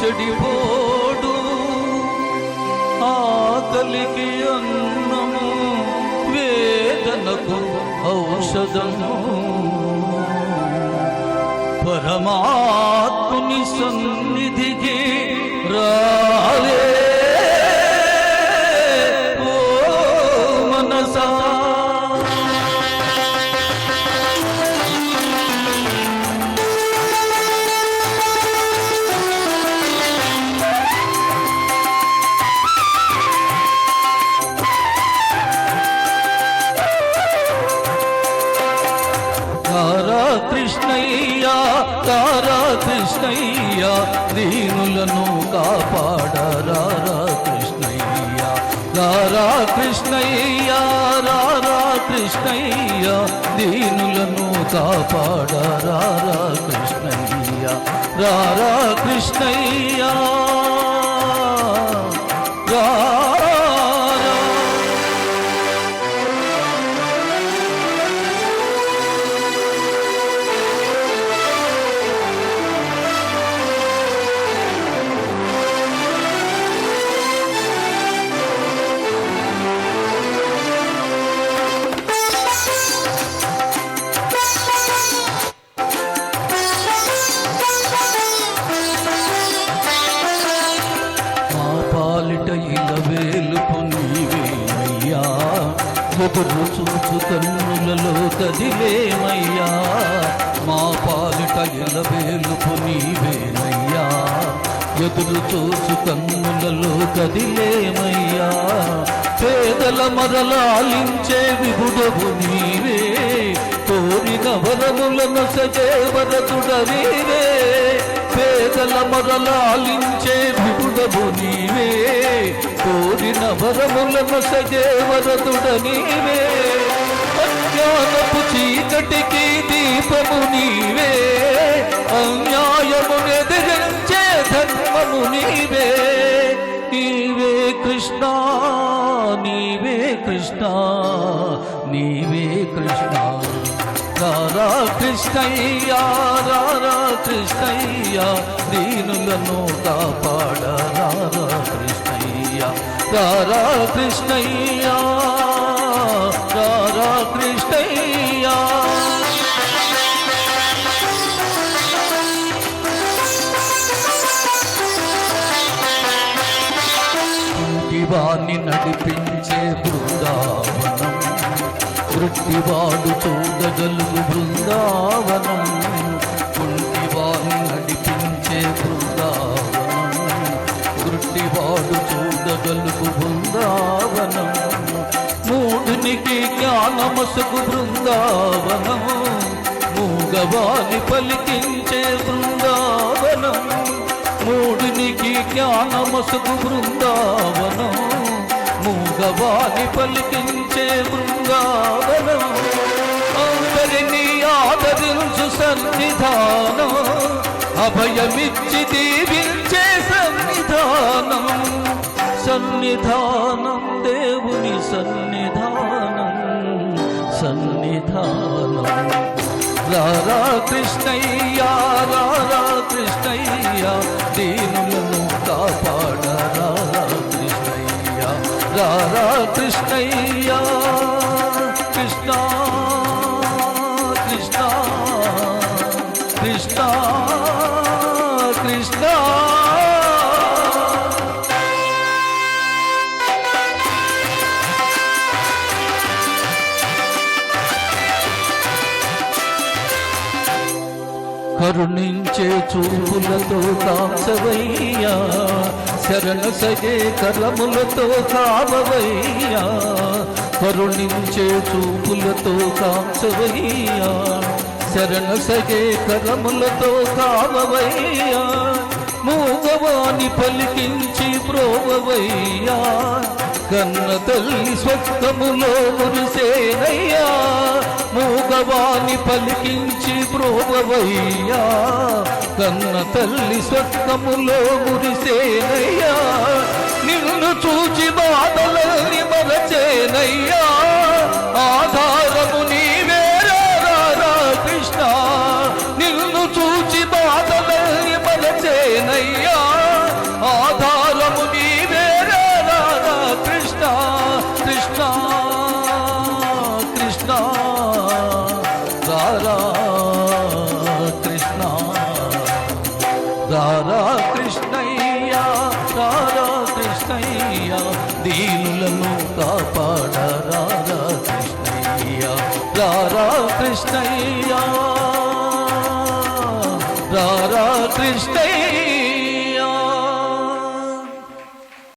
చెడిపోడు, ఆకలికి అన్నము, వేదనకు ఔషధము. పరమాత్ముని సన్నిధికి రావే ఓ మనసా. కృష్ణయ్య తారా కృష్ణయ్య, దీనులను కాపాడరా కృష్ణయ్య. రారా కృష్ణయ్య రారా కృష్ణయ్య, దీనులను కాపాడరా కృష్ణయ్య. రారా కృష్ణయ్య ఎదురు చూచు కన్నులలో కదిలేమయ్యా, మా పాలిట ఎలవేలుపు నీవేనయ్యా. ఎదురు చూచు కన్నులలో కదిలేమయ్యా, పేదల మరలాలించే విభుడవు నీవే. కోరిన వరములను సజే వరదుడవీవే, పేదల మరలాలించే విభుడవు నీవే. కోరిన వరములను సజే వరదుడ నీవే. అజ్ఞానపు చీకటికి దీపము నీవే, అన్యాయము ఎదిరించే ధర్మము నీవే. నీవే కృష్ణ నీవే కృష్ణ నీవే కృష్ణ. రారా కృష్ణయ్య రారా కృష్ణయ్య, దీనులను కాపాడరా కృష్ణయ్య. రారా కృష్ణయ్య రారా కృష్ణయ్య. కుంటివాణ్ణి నడిపించే బృందావనం, వృట్టివాడు చూడగలుగు బృందావనం. కుంటివాణ్ణి నడిపించే బృందావనం, వృట్టివాడు చూడగలుగు బృందావనం. మూఢునికి జ్ఞానమసుకు బృందావనము, మూగవాణి పలికించే బృందావనం. మూఢునికి జ్ఞానమసుకు బృందావనం, మూగవాణి పలికించే బృందావనం. అందరినీ ఆదరించు సన్నిధానం, అభయమిచ్చి దీవించే సన్నిధానం. సన్నిధానం దేవుని సన్నిధానం సన్నిధానం. రారా కృష్ణయ్య రారా కృష్ణయ్య, దీనులను కాపాడరా కృష్ణయ్య. రారా కృష్ణయ్య కృష్ణ కృష్ణ కృష్ణ కృష్ణ. కరుణించే చూపులతో కాంచవయ్యా, శరణ సగే కరములతో కావవయ్యా. కరుణించే చూపులతో కాంచవయ్యా, శరణ సగే కరములతో కావవయ్యా. మూగవాణి పలికించి ప్రోవవయ్యా, కన్న తల్లి స్వస్థములో మురిసేనయ్యా. మూగవాణి పలికించి ప్రోవవయ్యా, కన్న తల్లి స్వస్థములో మురిసేనయ్యా. నిన్ను చూచి బాధలని మరచేనయ్యా, ఆధారము నీవే రారా కృష్ణ. నిన్ను చూచి బాధలని మరచేనయ్యా, కృష్ణయ్యా రారా కృష్ణయ్య